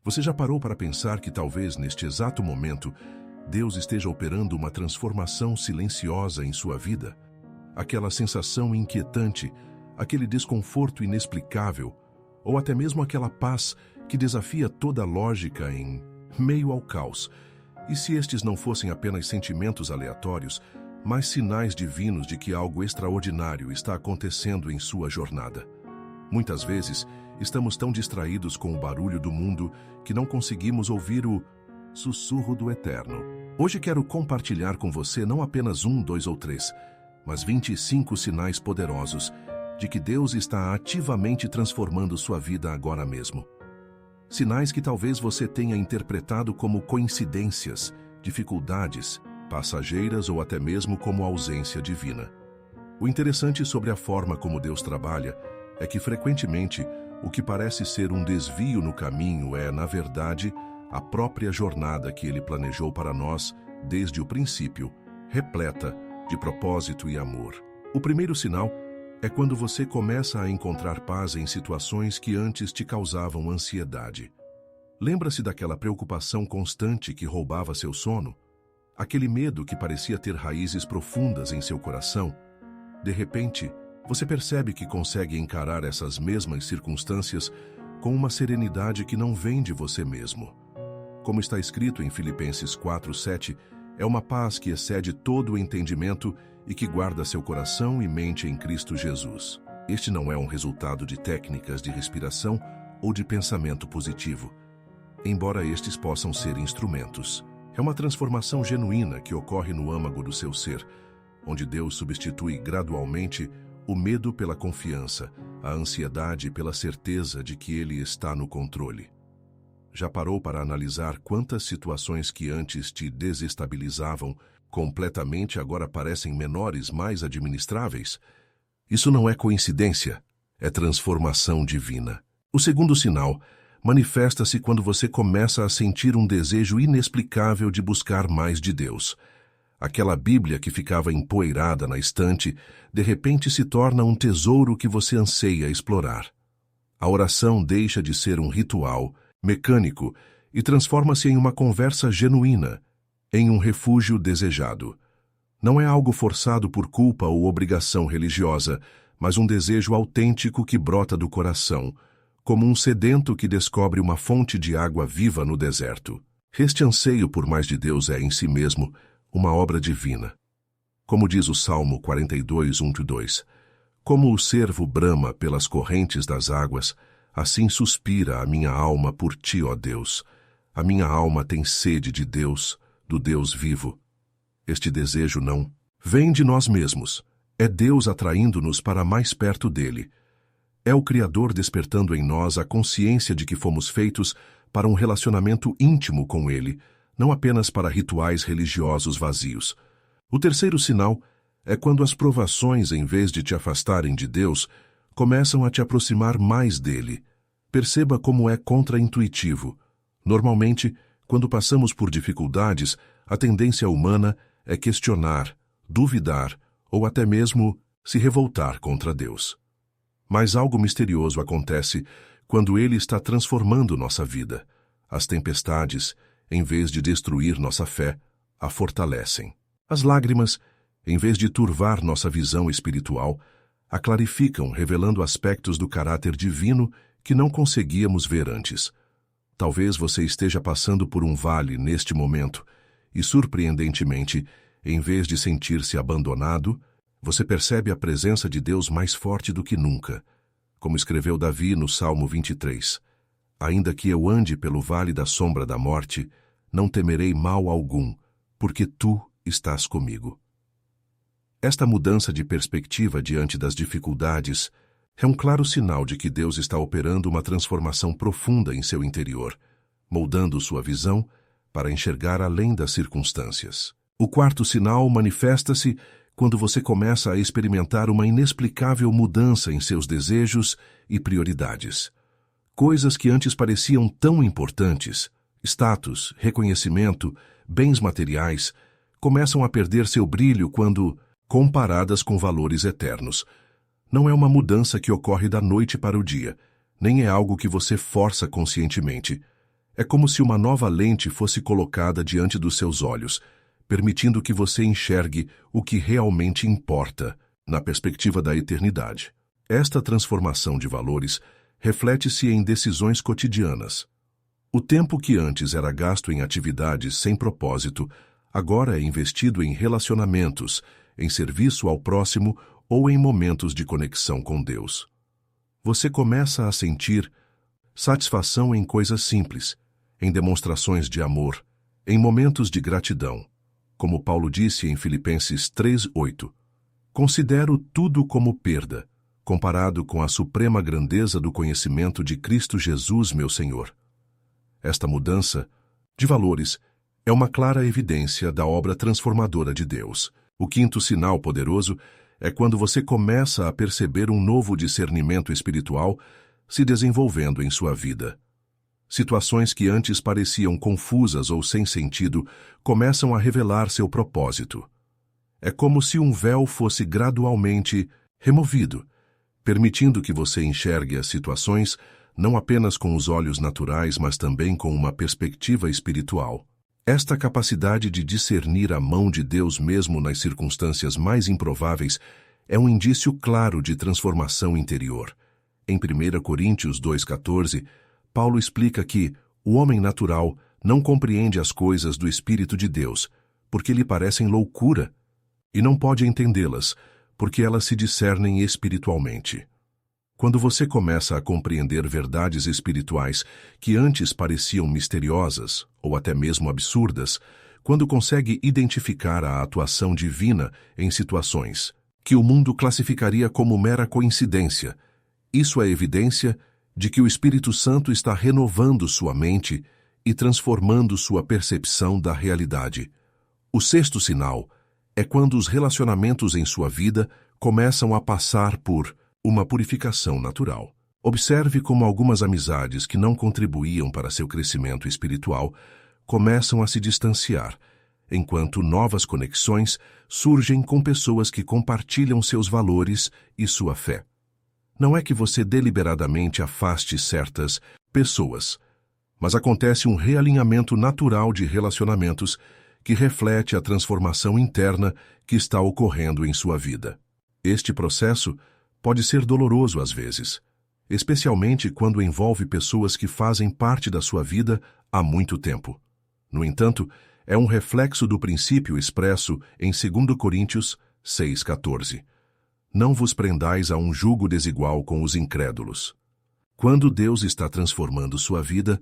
Você já parou para pensar que talvez neste exato momento Deus esteja operando uma transformação silenciosa em sua vida? Aquela sensação inquietante, aquele desconforto inexplicável, ou até mesmo aquela paz que desafia toda a lógica em meio ao caos. E se estes não fossem apenas sentimentos aleatórios, mas sinais divinos de que algo extraordinário está acontecendo em sua jornada? Muitas vezes, estamos tão distraídos com o barulho do mundo que não conseguimos ouvir o sussurro do Eterno. Hoje quero compartilhar com você não apenas 1, 2 ou 3, mas 25 sinais poderosos de que Deus está ativamente transformando sua vida agora mesmo. Sinais que talvez você tenha interpretado como coincidências, dificuldades, passageiras ou até mesmo como ausência divina. O interessante sobre a forma como Deus trabalha é que frequentemente o que parece ser um desvio no caminho é, na verdade, a própria jornada que Ele planejou para nós desde o princípio, repleta de propósito e amor. O primeiro sinal é quando você começa a encontrar paz em situações que antes te causavam ansiedade. Lembra-se daquela preocupação constante que roubava seu sono? Aquele medo que parecia ter raízes profundas em seu coração? De repente, você percebe que consegue encarar essas mesmas circunstâncias com uma serenidade que não vem de você mesmo. Como está escrito em Filipenses 4:7, é uma paz que excede todo o entendimento e que guarda seu coração e mente em Cristo Jesus. Este não é um resultado de técnicas de respiração ou de pensamento positivo, embora estes possam ser instrumentos. É uma transformação genuína que ocorre no âmago do seu ser, onde Deus substitui gradualmente o medo pela confiança, a ansiedade pela certeza de que Ele está no controle. Já parou para analisar quantas situações que antes te desestabilizavam completamente agora parecem menores, mais administráveis? Isso não é coincidência, é transformação divina. O segundo sinal manifesta-se quando você começa a sentir um desejo inexplicável de buscar mais de Deus. Aquela Bíblia que ficava empoeirada na estante, de repente se torna um tesouro que você anseia explorar. A oração deixa de ser um ritual mecânico e transforma-se em uma conversa genuína, em um refúgio desejado. Não é algo forçado por culpa ou obrigação religiosa, mas um desejo autêntico que brota do coração, como um sedento que descobre uma fonte de água viva no deserto. Este anseio por mais de Deus é, em si mesmo, uma obra divina. Como diz o Salmo 42, 1-2, como o cervo brama pelas correntes das águas, assim suspira a minha alma por ti, ó Deus. A minha alma tem sede de Deus, do Deus vivo. Este desejo não vem de nós mesmos. É Deus atraindo-nos para mais perto dele. É o Criador despertando em nós a consciência de que fomos feitos para um relacionamento íntimo com Ele, não apenas para rituais religiosos vazios. O terceiro sinal é quando as provações, em vez de te afastarem de Deus, começam a te aproximar mais dele. Perceba como é contraintuitivo. Normalmente, quando passamos por dificuldades, a tendência humana é questionar, duvidar ou até mesmo se revoltar contra Deus. Mas algo misterioso acontece quando Ele está transformando nossa vida. As tempestades, em vez de destruir nossa fé, a fortalecem. As lágrimas, em vez de turvar nossa visão espiritual, a clarificam, revelando aspectos do caráter divino que não conseguíamos ver antes. Talvez você esteja passando por um vale neste momento e, surpreendentemente, em vez de sentir-se abandonado, você percebe a presença de Deus mais forte do que nunca. Como escreveu Davi no Salmo 23, ainda que eu ande pelo vale da sombra da morte, não temerei mal algum, porque tu estás comigo. Esta mudança de perspectiva diante das dificuldades é um claro sinal de que Deus está operando uma transformação profunda em seu interior, moldando sua visão para enxergar além das circunstâncias. O quarto sinal manifesta-se quando você começa a experimentar uma inexplicável mudança em seus desejos e prioridades. Coisas que antes pareciam tão importantes, status, reconhecimento, bens materiais, começam a perder seu brilho quando comparadas com valores eternos. Não é uma mudança que ocorre da noite para o dia, nem é algo que você força conscientemente. É como se uma nova lente fosse colocada diante dos seus olhos, permitindo que você enxergue o que realmente importa na perspectiva da eternidade. Esta transformação de valores reflete-se em decisões cotidianas. O tempo que antes era gasto em atividades sem propósito, agora é investido em relacionamentos, em serviço ao próximo ou em momentos de conexão com Deus. Você começa a sentir satisfação em coisas simples, em demonstrações de amor, em momentos de gratidão. Como Paulo disse em Filipenses 3:8, considero tudo como perda, comparado com a suprema grandeza do conhecimento de Cristo Jesus, meu Senhor. Esta mudança de valores é uma clara evidência da obra transformadora de Deus. O quinto sinal poderoso é quando você começa a perceber um novo discernimento espiritual se desenvolvendo em sua vida. Situações que antes pareciam confusas ou sem sentido começam a revelar seu propósito. É como se um véu fosse gradualmente removido, permitindo que você enxergue as situações não apenas com os olhos naturais, mas também com uma perspectiva espiritual. Esta capacidade de discernir a mão de Deus mesmo nas circunstâncias mais improváveis é um indício claro de transformação interior. Em 1 Coríntios 2,14, Paulo explica que o homem natural não compreende as coisas do Espírito de Deus, porque lhe parecem loucura, e não pode entendê-las, porque elas se discernem espiritualmente. Quando você começa a compreender verdades espirituais que antes pareciam misteriosas ou até mesmo absurdas, quando consegue identificar a atuação divina em situações que o mundo classificaria como mera coincidência, isso é evidência de que o Espírito Santo está renovando sua mente e transformando sua percepção da realidade. O sexto sinal é quando os relacionamentos em sua vida começam a passar por uma purificação natural. Observe como algumas amizades que não contribuíam para seu crescimento espiritual começam a se distanciar, enquanto novas conexões surgem com pessoas que compartilham seus valores e sua fé. Não é que você deliberadamente afaste certas pessoas, mas acontece um realinhamento natural de relacionamentos que reflete a transformação interna que está ocorrendo em sua vida. Este processo pode ser doloroso às vezes, especialmente quando envolve pessoas que fazem parte da sua vida há muito tempo. No entanto, é um reflexo do princípio expresso em 2 Coríntios 6,14. Não vos prendais a um jugo desigual com os incrédulos. Quando Deus está transformando sua vida,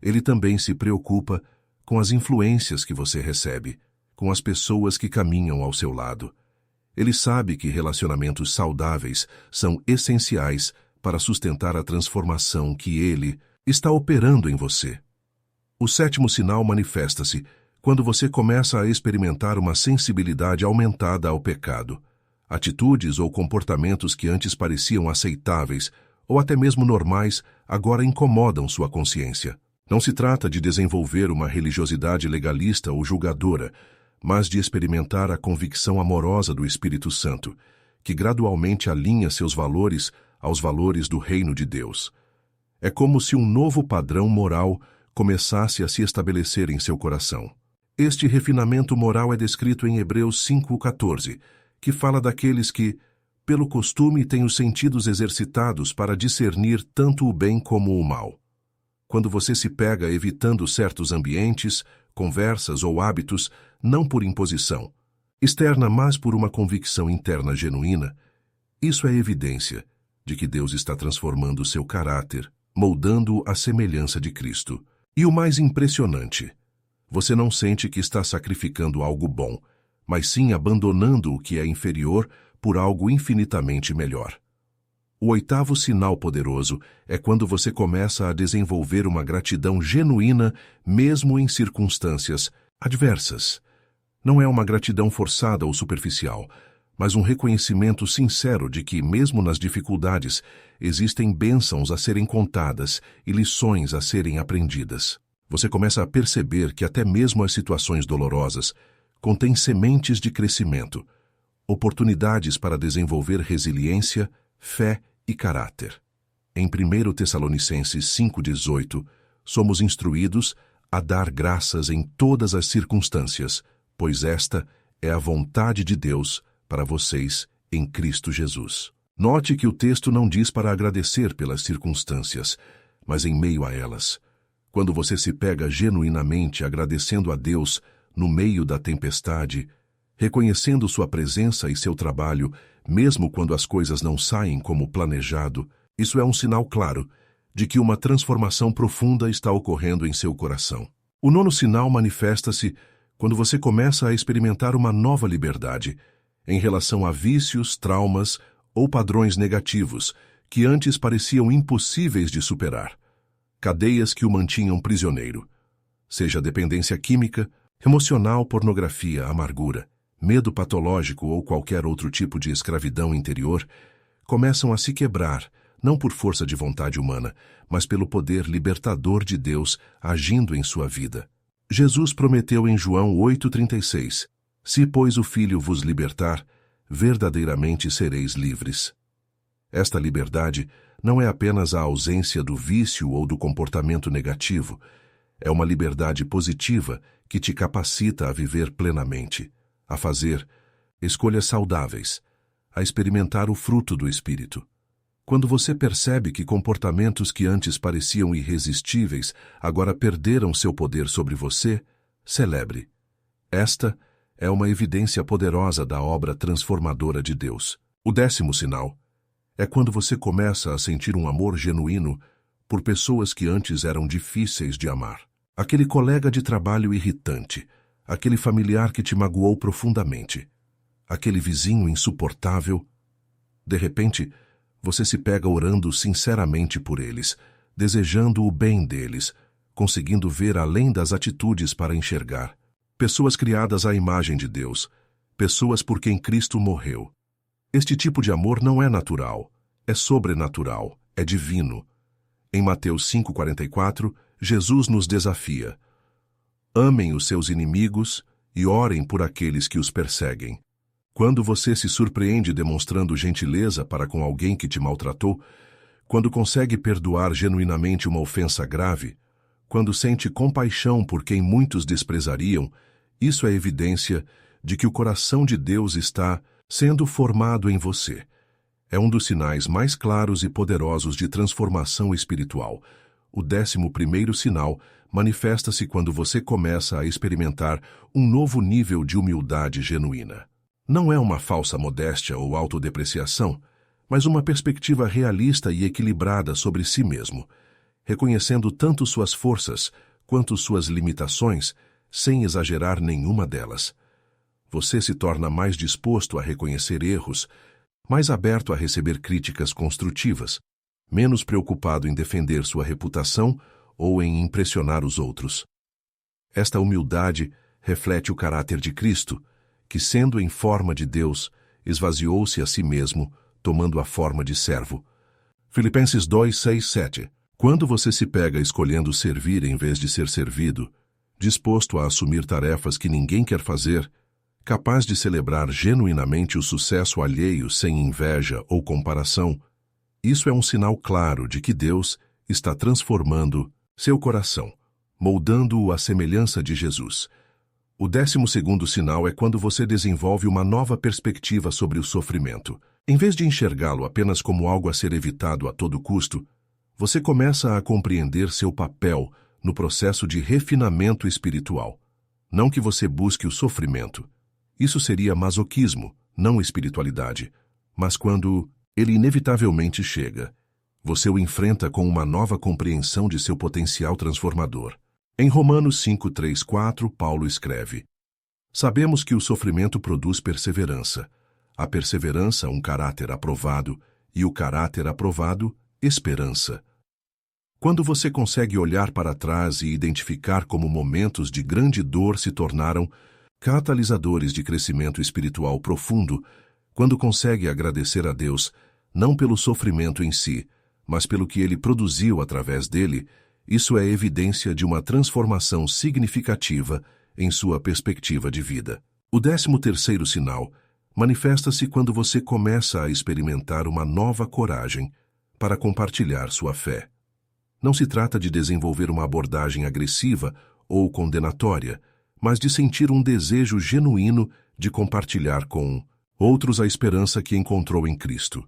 Ele também se preocupa com as influências que você recebe, com as pessoas que caminham ao seu lado. Ele sabe que relacionamentos saudáveis são essenciais para sustentar a transformação que Ele está operando em você. O sétimo sinal manifesta-se quando você começa a experimentar uma sensibilidade aumentada ao pecado. Atitudes ou comportamentos que antes pareciam aceitáveis ou até mesmo normais agora incomodam sua consciência. Não se trata de desenvolver uma religiosidade legalista ou julgadora, mas de experimentar a convicção amorosa do Espírito Santo, que gradualmente alinha seus valores aos valores do reino de Deus. É como se um novo padrão moral começasse a se estabelecer em seu coração. Este refinamento moral é descrito em Hebreus 5,14, que fala daqueles que, pelo costume, têm os sentidos exercitados para discernir tanto o bem como o mal. Quando você se pega evitando certos ambientes, conversas ou hábitos, não por imposição externa, mas por uma convicção interna genuína, isso é evidência de que Deus está transformando seu caráter, moldando-o à semelhança de Cristo. E o mais impressionante, você não sente que está sacrificando algo bom, mas sim abandonando o que é inferior por algo infinitamente melhor. O oitavo sinal poderoso é quando você começa a desenvolver uma gratidão genuína mesmo em circunstâncias adversas. Não é uma gratidão forçada ou superficial, mas um reconhecimento sincero de que, mesmo nas dificuldades, existem bênçãos a serem contadas e lições a serem aprendidas. Você começa a perceber que até mesmo as situações dolorosas contêm sementes de crescimento, oportunidades para desenvolver resiliência, fé e caráter. Em 1 Tessalonicenses 5,18, somos instruídos a dar graças em todas as circunstâncias, pois esta é a vontade de Deus para vocês em Cristo Jesus. Note que o texto não diz para agradecer pelas circunstâncias, mas em meio a elas. Quando você se pega genuinamente agradecendo a Deus no meio da tempestade, reconhecendo sua presença e seu trabalho, mesmo quando as coisas não saem como planejado, isso é um sinal claro de que uma transformação profunda está ocorrendo em seu coração. O nono sinal manifesta-se quando você começa a experimentar uma nova liberdade em relação a vícios, traumas ou padrões negativos que antes pareciam impossíveis de superar. Cadeias que o mantinham prisioneiro, seja dependência química, emocional, pornografia, amargura, medo patológico ou qualquer outro tipo de escravidão interior, começam a se quebrar, não por força de vontade humana, mas pelo poder libertador de Deus agindo em sua vida. Jesus prometeu em João 8,36, Se, pois, o Filho vos libertar, verdadeiramente sereis livres. Esta liberdade não é apenas a ausência do vício ou do comportamento negativo, é uma liberdade positiva que te capacita a viver plenamente, a fazer escolhas saudáveis, a experimentar o fruto do Espírito. Quando você percebe que comportamentos que antes pareciam irresistíveis agora perderam seu poder sobre você, celebre. Esta é uma evidência poderosa da obra transformadora de Deus. O 10º sinal é quando você começa a sentir um amor genuíno por pessoas que antes eram difíceis de amar. Aquele colega de trabalho irritante, aquele familiar que te magoou profundamente, aquele vizinho insuportável. De repente, você se pega orando sinceramente por eles, desejando o bem deles, conseguindo ver além das atitudes para enxergar. Pessoas criadas à imagem de Deus, pessoas por quem Cristo morreu. Este tipo de amor não é natural, é sobrenatural, é divino. Em Mateus 5,44, Jesus nos desafia: amem os seus inimigos e orem por aqueles que os perseguem. Quando você se surpreende demonstrando gentileza para com alguém que te maltratou, quando consegue perdoar genuinamente uma ofensa grave, quando sente compaixão por quem muitos desprezariam, isso é evidência de que o coração de Deus está sendo formado em você. É um dos sinais mais claros e poderosos de transformação espiritual. O 11º sinal manifesta-se quando você começa a experimentar um novo nível de humildade genuína. Não é uma falsa modéstia ou autodepreciação, mas uma perspectiva realista e equilibrada sobre si mesmo, reconhecendo tanto suas forças quanto suas limitações, sem exagerar nenhuma delas. Você se torna mais disposto a reconhecer erros, mais aberto a receber críticas construtivas, menos preocupado em defender sua reputação ou em impressionar os outros. Esta humildade reflete o caráter de Cristo, que, sendo em forma de Deus, esvaziou-se a si mesmo, tomando a forma de servo. Filipenses 2, 6, 7. Quando você se pega escolhendo servir em vez de ser servido, disposto a assumir tarefas que ninguém quer fazer, capaz de celebrar genuinamente o sucesso alheio sem inveja ou comparação, isso é um sinal claro de que Deus está transformando seu coração, moldando-o à semelhança de Jesus. O 12º sinal é quando você desenvolve uma nova perspectiva sobre o sofrimento. Em vez de enxergá-lo apenas como algo a ser evitado a todo custo, você começa a compreender seu papel no processo de refinamento espiritual. Não que você busque o sofrimento. Isso seria masoquismo, não espiritualidade. Mas quando ele inevitavelmente chega, você o enfrenta com uma nova compreensão de seu potencial transformador. Em Romanos 5, 3, 4, Paulo escreve: sabemos que o sofrimento produz perseverança, a perseverança um caráter aprovado, e o caráter aprovado, esperança. Quando você consegue olhar para trás e identificar como momentos de grande dor se tornaram catalisadores de crescimento espiritual profundo, quando consegue agradecer a Deus, não pelo sofrimento em si, mas pelo que ele produziu através dele, isso é evidência de uma transformação significativa em sua perspectiva de vida. O 13º sinal manifesta-se quando você começa a experimentar uma nova coragem para compartilhar sua fé. Não se trata de desenvolver uma abordagem agressiva ou condenatória, mas de sentir um desejo genuíno de compartilhar com outros a esperança que encontrou em Cristo.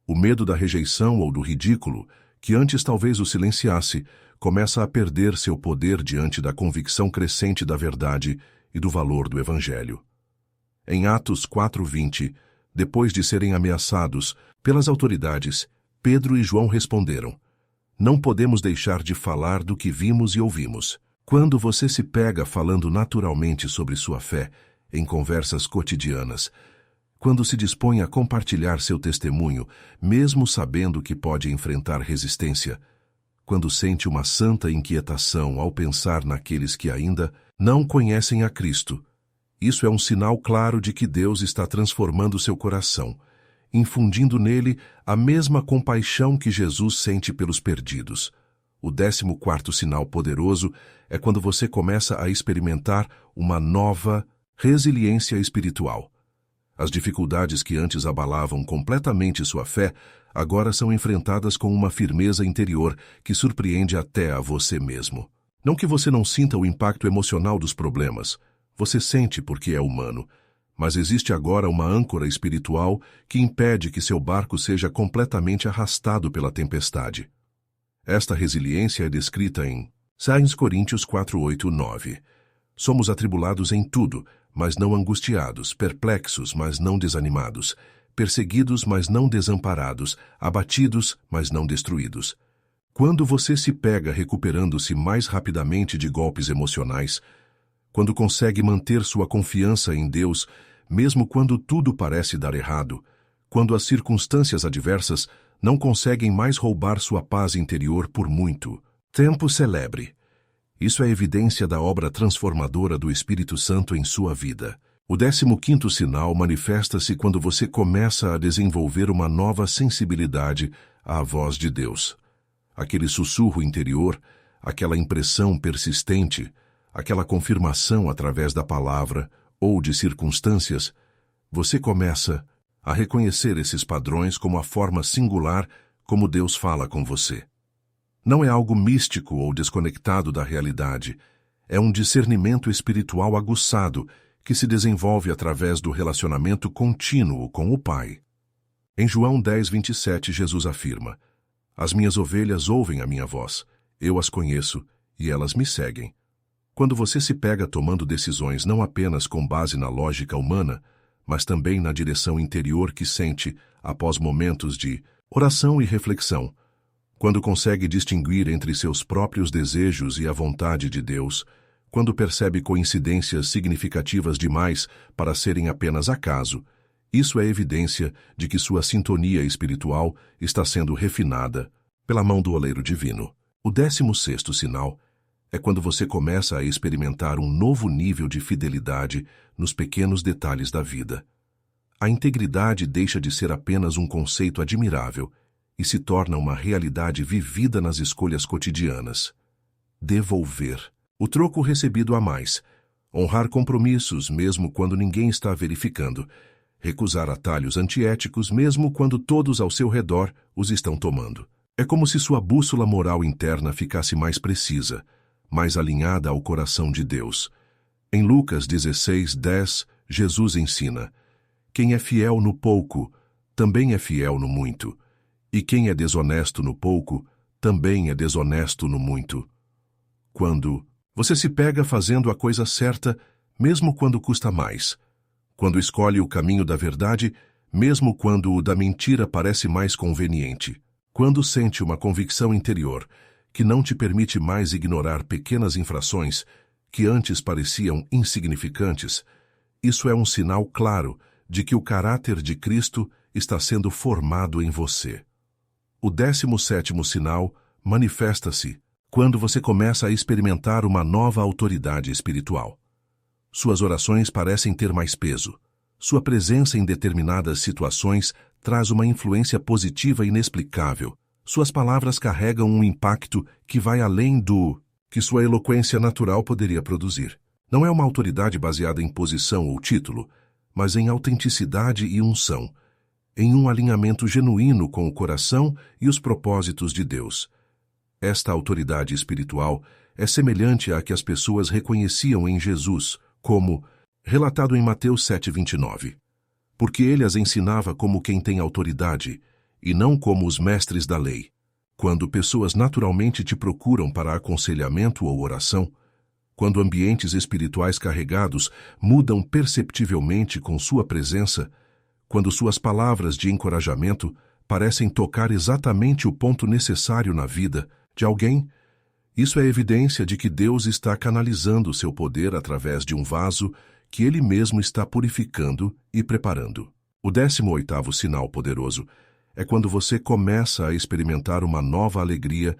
O medo da rejeição ou do ridículo, que antes talvez o silenciasse, começa a perder seu poder diante da convicção crescente da verdade e do valor do Evangelho. Em Atos 4:20, depois de serem ameaçados pelas autoridades, Pedro e João responderam: "Não podemos deixar de falar do que vimos e ouvimos." Quando você se pega falando naturalmente sobre sua fé, em conversas cotidianas, quando se dispõe a compartilhar seu testemunho, mesmo sabendo que pode enfrentar resistência, quando sente uma santa inquietação ao pensar naqueles que ainda não conhecem a Cristo, isso é um sinal claro de que Deus está transformando seu coração, infundindo nele a mesma compaixão que Jesus sente pelos perdidos. O 14º sinal poderoso é quando você começa a experimentar uma nova resiliência espiritual. As dificuldades que antes abalavam completamente sua fé, agora são enfrentadas com uma firmeza interior que surpreende até a você mesmo. Não que você não sinta o impacto emocional dos problemas, você sente porque é humano, mas existe agora uma âncora espiritual que impede que seu barco seja completamente arrastado pela tempestade. Esta resiliência é descrita em 2 Coríntios 4:8-9. Somos atribulados em tudo, mas não angustiados, perplexos, mas não desanimados, perseguidos, mas não desamparados, abatidos, mas não destruídos. Quando você se pega recuperando-se mais rapidamente de golpes emocionais, quando consegue manter sua confiança em Deus, mesmo quando tudo parece dar errado, quando as circunstâncias adversas não conseguem mais roubar sua paz interior por muito tempo, celebre. Isso é evidência da obra transformadora do Espírito Santo em sua vida. O 15º sinal manifesta-se quando você começa a desenvolver uma nova sensibilidade à voz de Deus. Aquele sussurro interior, aquela impressão persistente, aquela confirmação através da palavra ou de circunstâncias, você começa a reconhecer esses padrões como a forma singular como Deus fala com você. Não é algo místico ou desconectado da realidade, é um discernimento espiritual aguçado que se desenvolve através do relacionamento contínuo com o Pai. Em João 10:27, Jesus afirma: "As minhas ovelhas ouvem a minha voz, eu as conheço e elas me seguem." Quando você se pega tomando decisões não apenas com base na lógica humana, mas também na direção interior que sente após momentos de oração e reflexão, quando consegue distinguir entre seus próprios desejos e a vontade de Deus, quando percebe coincidências significativas demais para serem apenas acaso, isso é evidência de que sua sintonia espiritual está sendo refinada pela mão do oleiro divino. O 16º sinal é quando você começa a experimentar um novo nível de fidelidade nos pequenos detalhes da vida. A integridade deixa de ser apenas um conceito admirável e se torna uma realidade vivida nas escolhas cotidianas. Devolver o troco recebido a mais, honrar compromissos mesmo quando ninguém está verificando, recusar atalhos antiéticos mesmo quando todos ao seu redor os estão tomando. É como se sua bússola moral interna ficasse mais precisa, mais alinhada ao coração de Deus. Em Lucas 16:10, Jesus ensina: "Quem é fiel no pouco, também é fiel no muito. E quem é desonesto no pouco, também é desonesto no muito." Quando você se pega fazendo a coisa certa, mesmo quando custa mais. Quando escolhe o caminho da verdade, mesmo quando o da mentira parece mais conveniente. Quando sente uma convicção interior que não te permite mais ignorar pequenas infrações que antes pareciam insignificantes, isso é um sinal claro de que o caráter de Cristo está sendo formado em você. O 17º sinal manifesta-se quando você começa a experimentar uma nova autoridade espiritual. Suas orações parecem ter mais peso. Sua presença em determinadas situações traz uma influência positiva inexplicável. Suas palavras carregam um impacto que vai além do que sua eloquência natural poderia produzir. Não é uma autoridade baseada em posição ou título, mas em autenticidade e unção, em um alinhamento genuíno com o coração e os propósitos de Deus. Esta autoridade espiritual é semelhante à que as pessoas reconheciam em Jesus, como relatado em Mateus 7:29. Porque ele as ensinava como quem tem autoridade, e não como os mestres da lei. Quando pessoas naturalmente te procuram para aconselhamento ou oração, quando ambientes espirituais carregados mudam perceptivelmente com sua presença, quando suas palavras de encorajamento parecem tocar exatamente o ponto necessário na vida de alguém, isso é evidência de que Deus está canalizando seu poder através de um vaso que Ele mesmo está purificando e preparando. O 18º sinal poderoso é quando você começa a experimentar uma nova alegria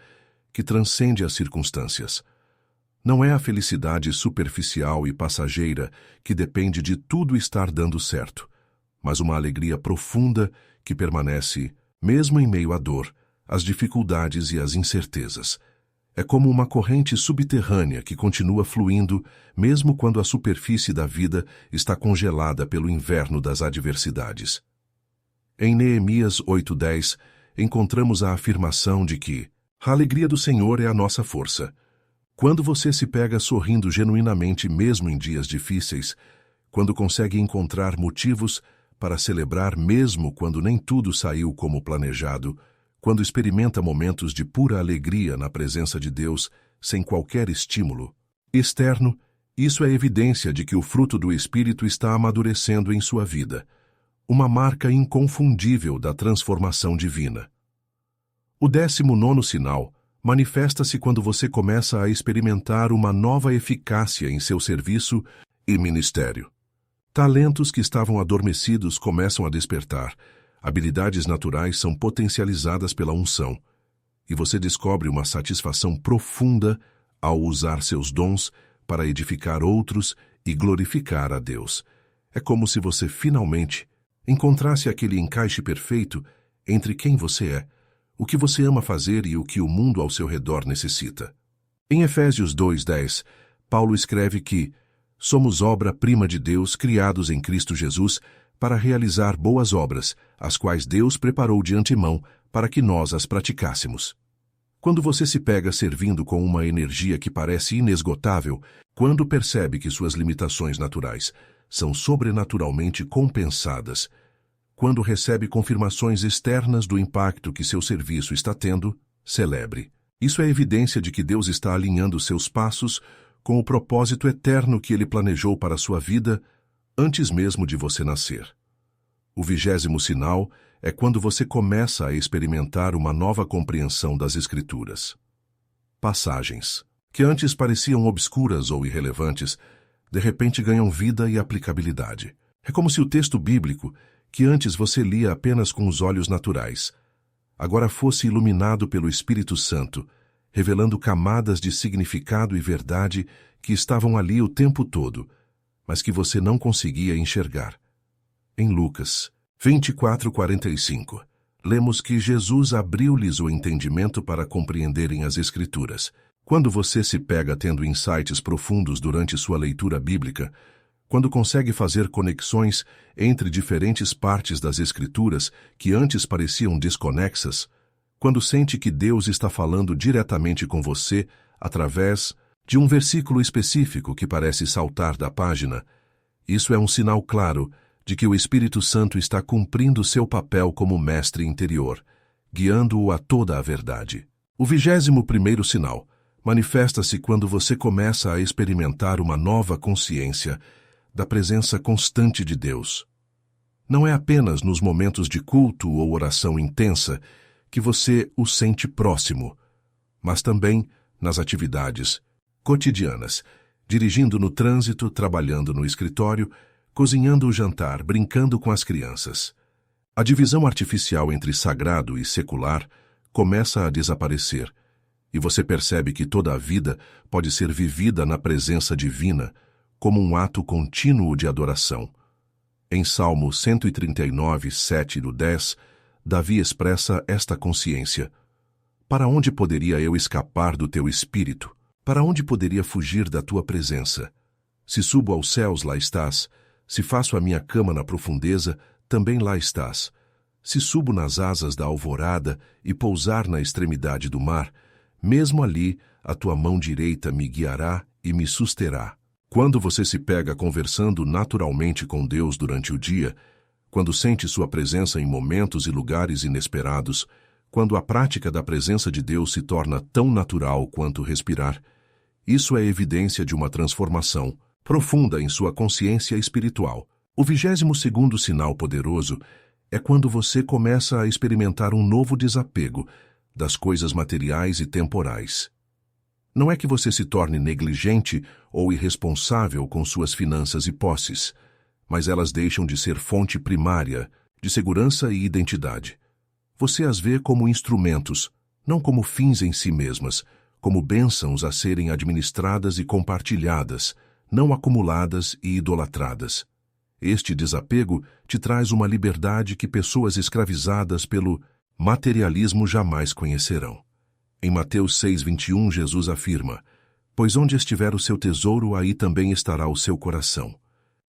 que transcende as circunstâncias. Não é a felicidade superficial e passageira que depende de tudo estar dando certo, mas uma alegria profunda que permanece, mesmo em meio à dor, às dificuldades e às incertezas. É como uma corrente subterrânea que continua fluindo, mesmo quando a superfície da vida está congelada pelo inverno das adversidades. Em Neemias 8:10, encontramos a afirmação de que a alegria do Senhor é a nossa força. Quando você se pega sorrindo genuinamente mesmo em dias difíceis, quando consegue encontrar motivos para celebrar mesmo quando nem tudo saiu como planejado, quando experimenta momentos de pura alegria na presença de Deus, sem qualquer estímulo externo, isso é evidência de que o fruto do Espírito está amadurecendo em sua vida, uma marca inconfundível da transformação divina. O 19º sinal manifesta-se quando você começa a experimentar uma nova eficácia em seu serviço e ministério. Talentos que estavam adormecidos começam a despertar, habilidades naturais são potencializadas pela unção, e você descobre uma satisfação profunda ao usar seus dons para edificar outros e glorificar a Deus. É como se você finalmente encontrasse aquele encaixe perfeito entre quem você é, o que você ama fazer e o que o mundo ao seu redor necessita. Em Efésios 2:10, Paulo escreve que somos obra-prima de Deus, criados em Cristo Jesus, para realizar boas obras, as quais Deus preparou de antemão para que nós as praticássemos. Quando você se pega servindo com uma energia que parece inesgotável, quando percebe que suas limitações naturais são sobrenaturalmente compensadas, quando recebe confirmações externas do impacto que seu serviço está tendo, celebre. Isso é evidência de que Deus está alinhando seus passos com o propósito eterno que Ele planejou para a sua vida antes mesmo de você nascer. O 20º sinal é quando você começa a experimentar uma nova compreensão das Escrituras. Passagens que antes pareciam obscuras ou irrelevantes, de repente ganham vida e aplicabilidade. É como se o texto bíblico, que antes você lia apenas com os olhos naturais, agora fosse iluminado pelo Espírito Santo, revelando camadas de significado e verdade que estavam ali o tempo todo, mas que você não conseguia enxergar. Em Lucas 24:45, lemos que Jesus abriu-lhes o entendimento para compreenderem as Escrituras. Quando você se pega tendo insights profundos durante sua leitura bíblica, quando consegue fazer conexões entre diferentes partes das Escrituras que antes pareciam desconexas, quando sente que Deus está falando diretamente com você através de um versículo específico que parece saltar da página, isso é um sinal claro de que o Espírito Santo está cumprindo seu papel como mestre interior, guiando-o a toda a verdade. O 21º sinal manifesta-se quando você começa a experimentar uma nova consciência da presença constante de Deus. Não é apenas nos momentos de culto ou oração intensa que você o sente próximo, mas também nas atividades cotidianas, dirigindo no trânsito, trabalhando no escritório, cozinhando o jantar, brincando com as crianças. A divisão artificial entre sagrado e secular começa a desaparecer, e você percebe que toda a vida pode ser vivida na presença divina, como um ato contínuo de adoração. Em Salmo 139:7-10, Davi expressa esta consciência: para onde poderia eu escapar do teu espírito? Para onde poderia fugir da tua presença? Se subo aos céus, lá estás. Se faço a minha cama na profundeza, também lá estás. Se subo nas asas da alvorada e pousar na extremidade do mar, Mesmo ali, a tua mão direita me guiará e me susterá. Quando você se pega conversando naturalmente com Deus durante o dia, quando sente sua presença em momentos e lugares inesperados, quando a prática da presença de Deus se torna tão natural quanto respirar, isso é evidência de uma transformação profunda em sua consciência espiritual. O 22º sinal poderoso é quando você começa a experimentar um novo desapego das coisas materiais e temporais. Não é que você se torne negligente ou irresponsável com suas finanças e posses, mas elas deixam de ser fonte primária de segurança e identidade. Você as vê como instrumentos, não como fins em si mesmas, como bênçãos a serem administradas e compartilhadas, não acumuladas e idolatradas. Este desapego te traz uma liberdade que pessoas escravizadas pelo materialismo jamais conhecerão. Em Mateus 6:21, Jesus afirma: "Pois onde estiver o seu tesouro, aí também estará o seu coração."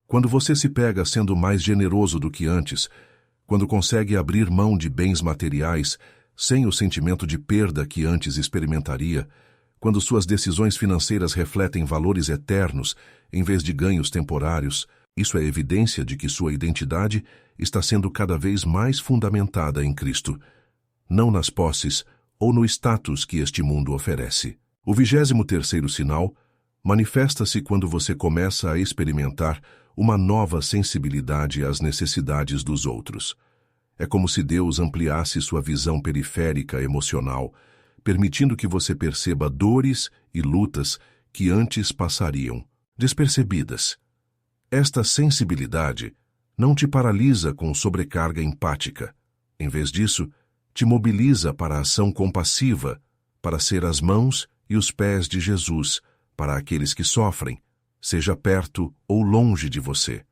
Quando você se pega sendo mais generoso do que antes, quando consegue abrir mão de bens materiais sem o sentimento de perda que antes experimentaria, quando suas decisões financeiras refletem valores eternos em vez de ganhos temporários, isso é evidência de que sua identidade está sendo cada vez mais fundamentada em Cristo, não nas posses ou no status que este mundo oferece. O 23º sinal manifesta-se quando você começa a experimentar uma nova sensibilidade às necessidades dos outros. É como se Deus ampliasse sua visão periférica emocional, permitindo que você perceba dores e lutas que antes passariam despercebidas. Esta sensibilidade não te paralisa com sobrecarga empática. Em vez disso, te mobiliza para a ação compassiva, para ser as mãos e os pés de Jesus para aqueles que sofrem, seja perto ou longe de você.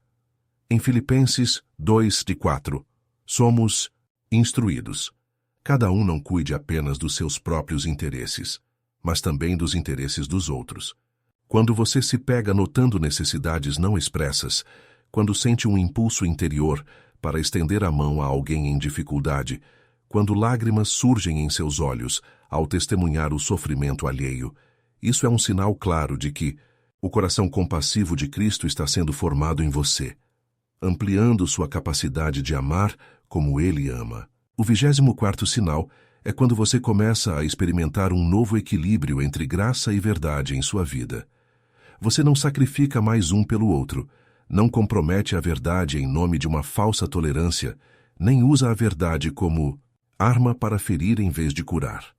Em Filipenses 2:4, somos instruídos. Cada um não cuide apenas dos seus próprios interesses, mas também dos interesses dos outros. Quando você se pega notando necessidades não expressas, quando sente um impulso interior para estender a mão a alguém em dificuldade, quando lágrimas surgem em seus olhos ao testemunhar o sofrimento alheio, isso é um sinal claro de que o coração compassivo de Cristo está sendo formado em você, ampliando sua capacidade de amar como Ele ama. O 24º sinal é quando você começa a experimentar um novo equilíbrio entre graça e verdade em sua vida. Você não sacrifica mais um pelo outro, não compromete a verdade em nome de uma falsa tolerância, nem usa a verdade como arma para ferir em vez de curar.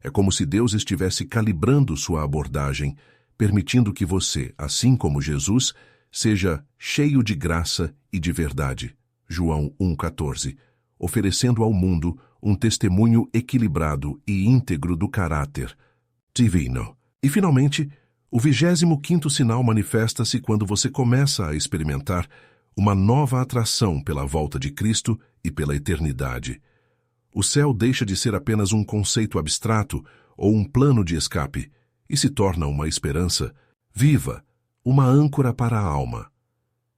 É como se Deus estivesse calibrando sua abordagem, permitindo que você, assim como Jesus, seja cheio de graça e de verdade. João 1,14, oferecendo ao mundo um testemunho equilibrado e íntegro do caráter divino. E, finalmente, o 25º sinal manifesta-se quando você começa a experimentar uma nova atração pela volta de Cristo e pela eternidade. O céu deixa de ser apenas um conceito abstrato ou um plano de escape e se torna uma esperança viva, uma âncora para a alma.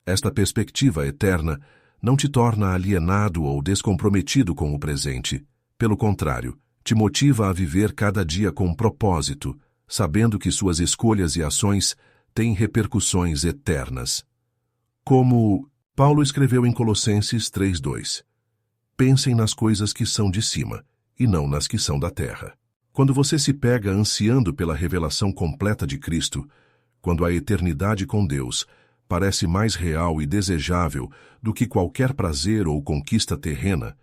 Esta perspectiva eterna não te torna alienado ou descomprometido com o presente. Pelo contrário, te motiva a viver cada dia com propósito, sabendo que suas escolhas e ações têm repercussões eternas. Como Paulo escreveu em Colossenses 3:2, pensem nas coisas que são de cima, e não nas que são da terra. Quando você se pega ansiando pela revelação completa de Cristo, quando a eternidade com Deus parece mais real e desejável do que qualquer prazer ou conquista terrena,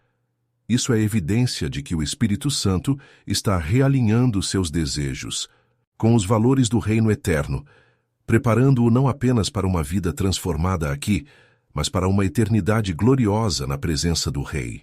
isso é evidência de que o Espírito Santo está realinhando seus desejos com os valores do reino eterno, preparando-o não apenas para uma vida transformada aqui, mas para uma eternidade gloriosa na presença do Rei.